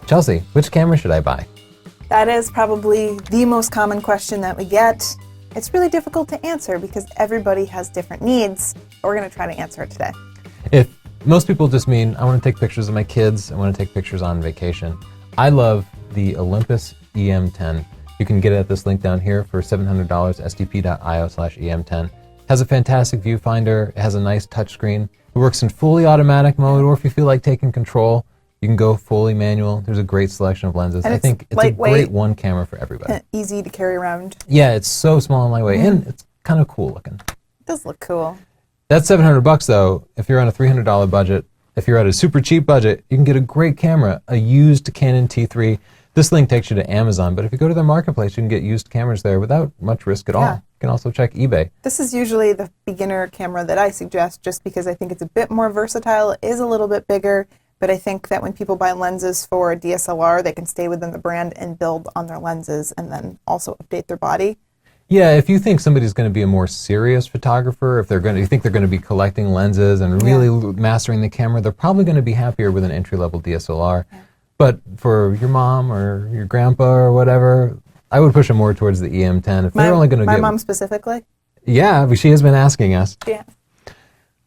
Chelsea, which camera should I buy? That is probably the most common question that we get. It's really difficult to answer because everybody has different needs. But we're going to try to answer it today. If most people just mean, I want to take pictures of my kids, I want to take pictures on vacation. I love the Olympus EM10. You can get it at this link down here for $700, sdp.io/EM10. Has a fantastic viewfinder. It has a nice touchscreen. It works in fully automatic mode, or if you feel like taking control, you can go fully manual. There's a great selection of lenses. And I think it's a great one camera for everybody. Easy to carry around. Yeah, it's so small and lightweight, and it's kind of cool looking. It does look cool. That's $700 though. If you're on a $300 budget, if you're at a super cheap budget, you can get a great camera, a used Canon T3. This link takes you to Amazon, but if you go to their marketplace, you can get used cameras there without much risk at all. You can also check eBay. This is usually the beginner camera that I suggest just because I think it's a bit more versatile. It is a little bit bigger, but I think that when people buy lenses for a DSLR, they can stay within the brand and build on their lenses and then also update their body. Yeah, if you think somebody's going to be a more serious photographer, if you think they're going to be collecting lenses and really mastering the camera, they're probably going to be happier with an entry-level DSLR. Yeah. But for your mom or your grandpa or whatever, I would push them more towards the EM10. If they're only going to my mom specifically? Yeah, she has been asking us. Yeah.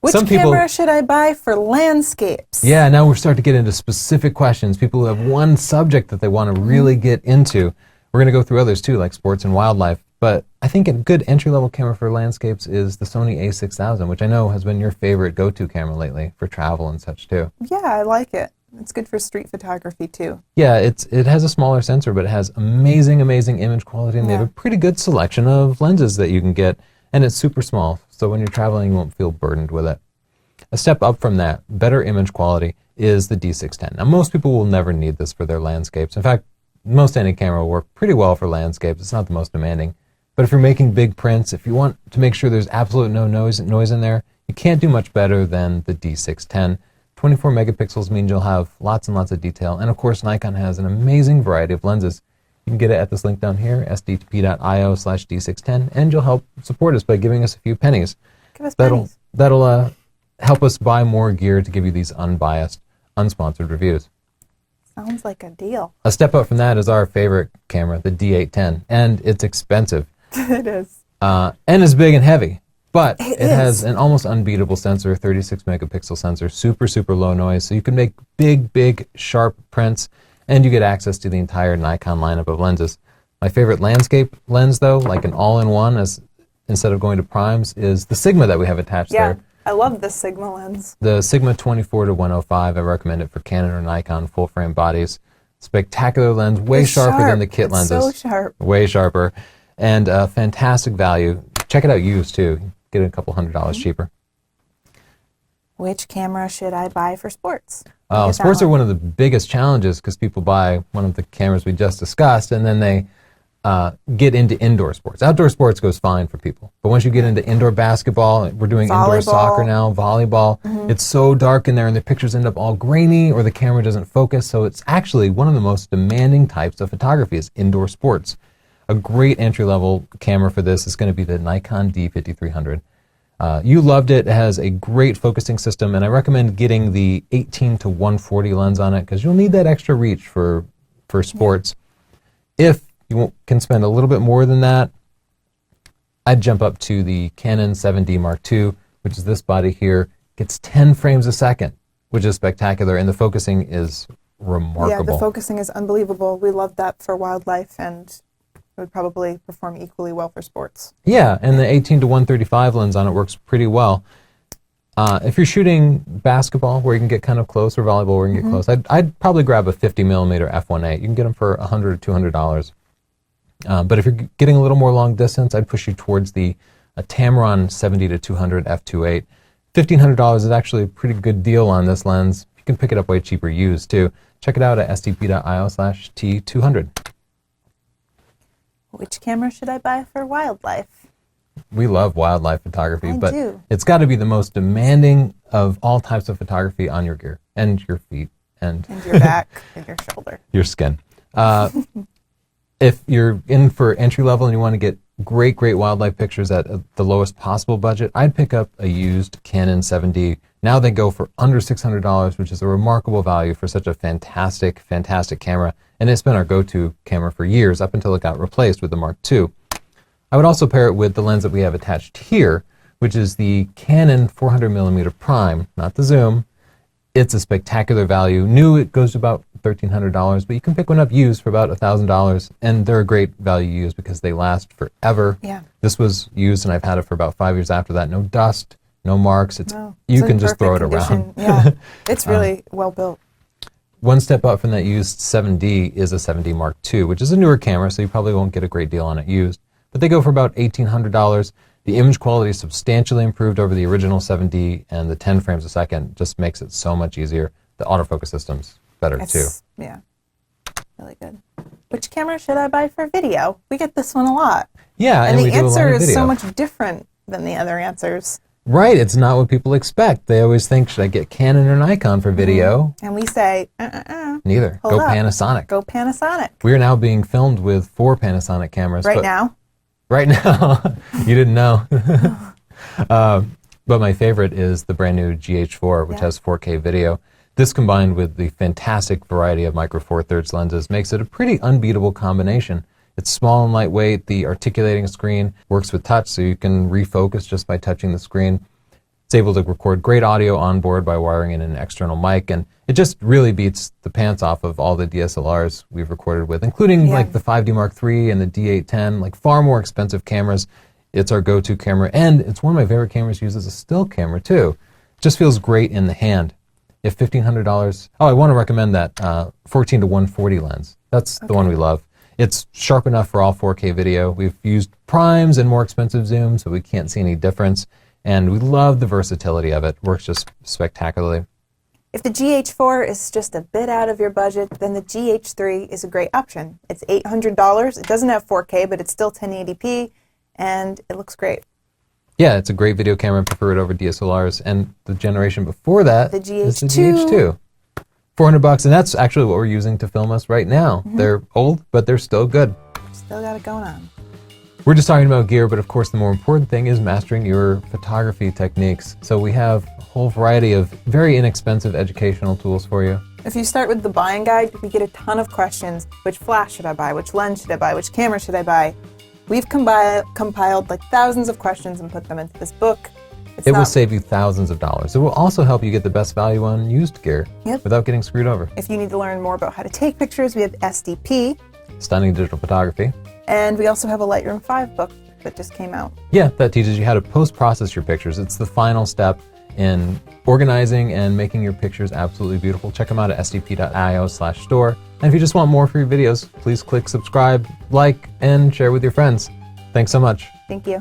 Which camera should I buy for landscapes? Yeah, now we're starting to get into specific questions. People who have one subject that they want to really get into. We're going to go through others too, like sports and wildlife. But I think a good entry-level camera for landscapes is the Sony a6000, which I know has been your favorite go-to camera lately for travel and such too. Yeah, I like it. It's good for street photography too. Yeah, it has a smaller sensor, but it has amazing image quality, and they have a pretty good selection of lenses that you can get, and it's super small, so when you're traveling, you won't feel burdened with it. A step up from that, better image quality, is the D610. Now, most people will never need this for their landscapes. In fact, most any camera will work pretty well for landscapes. It's not the most demanding. But if you're making big prints, if you want to make sure there's absolute no noise in there, you can't do much better than the D610. 24 megapixels means you'll have lots and lots of detail. And of course, Nikon has an amazing variety of lenses. You can get it at this link down here, sdp.io/D610, and you'll help support us by giving us a few pennies. Give us pennies. That'll help us buy more gear to give you these unbiased, unsponsored reviews. Sounds like a deal. A step up from that is our favorite camera, the D810, and it's expensive. It is. And it's big and heavy. But it has an almost unbeatable sensor, 36 megapixel sensor, super low noise, so you can make big, sharp prints, and you get access to the entire Nikon lineup of lenses. My favorite landscape lens, though, like an all-in-one, instead of going to primes, is the Sigma that we have attached there. Yeah, I love the Sigma lens. The Sigma 24-105, I recommend it for Canon or Nikon full-frame bodies. Spectacular lens, way sharper than the kit lenses. So sharp. Way sharper, and fantastic value. Check it out used, too. Get it a couple $100 cheaper. Which camera should I buy for sports? Sports are one of the biggest challenges because people buy one of the cameras we just discussed and then they get into indoor sports. Outdoor sports goes fine for people. But once you get into indoor basketball, we're doing indoor soccer now, volleyball, it's so dark in there and the pictures end up all grainy or the camera doesn't focus. So it's actually one of the most demanding types of photography is indoor sports. A great entry-level camera for this is going to be the Nikon D5300. You loved it. It has a great focusing system, and I recommend getting the 18-140 lens on it because you'll need that extra reach for sports. If you can spend a little bit more than that, I'd jump up to the Canon 7D Mark II, which is this body here. Gets 10 frames a second, which is spectacular, and the focusing is remarkable. Yeah, the focusing is unbelievable. We love that for wildlife, and it would probably perform equally well for sports. Yeah, and the 18-135 lens on it works pretty well. If you're shooting basketball where you can get kind of close, or volleyball where you can get close, I'd probably grab a 50mm f1.8. You can get them for $100 or $200. But if you're getting a little more long distance, I'd push you towards the Tamron 70-200 f2.8. $1,500 is actually a pretty good deal on this lens. You can pick it up way cheaper used too. Check it out at sdp.io/T200. Which camera should I buy for wildlife? We love wildlife photography, but do. It's got to be the most demanding of all types of photography on your gear and your feet and your back and your shoulder. Your skin. If you're in for entry level and you want to get great wildlife pictures at the lowest possible budget, I'd pick up a used Canon 7D. Now they go for under $600, which is a remarkable value for such a fantastic camera. And it's been our go-to camera for years, up until it got replaced with the Mark II. I would also pair it with the lens that we have attached here, which is the Canon 400mm prime, not the zoom. It's a spectacular value. New, it goes to about $1,300, but you can pick one up used for about $1,000, and they're a great value used because they last forever. Yeah. This was used, and I've had it for about 5 years after that. No dust, no marks. You can just throw it around. Yeah, it's really well built. One step up from that used 7D is a 7D Mark II, which is a newer camera, so you probably won't get a great deal on it used. But they go for about $1,800. The image quality is substantially improved over the original 7D, and the 10 frames a second just makes it so much easier. The autofocus system's better too. Yeah, really good. Which camera should I buy for video? We get this one a lot. Yeah, and we the do a lot answer of is video. so much different than the other answers. Right, it's not what people expect. They always think, should I get Canon or Nikon for video? And we say, Neither. Hold Go up. Panasonic. Go Panasonic. We are now being filmed with 4 Panasonic cameras. Right now? Right now. You didn't know. But my favorite is the brand new GH4, which has 4K video. This combined with the fantastic variety of micro four thirds lenses makes it a pretty unbeatable combination. It's small and lightweight. The articulating screen works with touch, so you can refocus just by touching the screen. It's able to record great audio on board by wiring in an external mic, and it just really beats the pants off of all the DSLRs we've recorded with, including like the 5D Mark III and the D810, like far more expensive cameras. It's our go-to camera, and it's one of my favorite cameras to use as a still camera too. It just feels great in the hand. If $1,500, I want to recommend that 14 to 140 lens. That's the one we love. It's sharp enough for all 4K video. We've used primes and more expensive zooms, so we can't see any difference. And we love the versatility of it. Works just spectacularly. If the GH4 is just a bit out of your budget, then the GH3 is a great option. It's $800. It doesn't have 4K, but it's still 1080p, and it looks great. Yeah, it's a great video camera. I prefer it over DSLRs. And the generation before that is the GH2. $400, and that's actually what we're using to film us right now. They're old, but they're still good. Still got it going on. We're just talking about gear, but of course the more important thing is mastering your photography techniques. So we have a whole variety of very inexpensive educational tools for you. If you start with the buying guide, we get a ton of questions. Which flash should I buy? Which lens should I buy? Which camera should I buy? We've compiled like thousands of questions and put them into this book. It will save you thousands of dollars. It will also help you get the best value on used gear without getting screwed over. If you need to learn more about how to take pictures, we have SDP. Stunning digital photography. And we also have a Lightroom 5 book that just came out. Yeah, that teaches you how to post-process your pictures. It's the final step in organizing and making your pictures absolutely beautiful. Check them out at sdp.io/store. And if you just want more for your videos, please click subscribe, like, and share with your friends. Thanks so much. Thank you.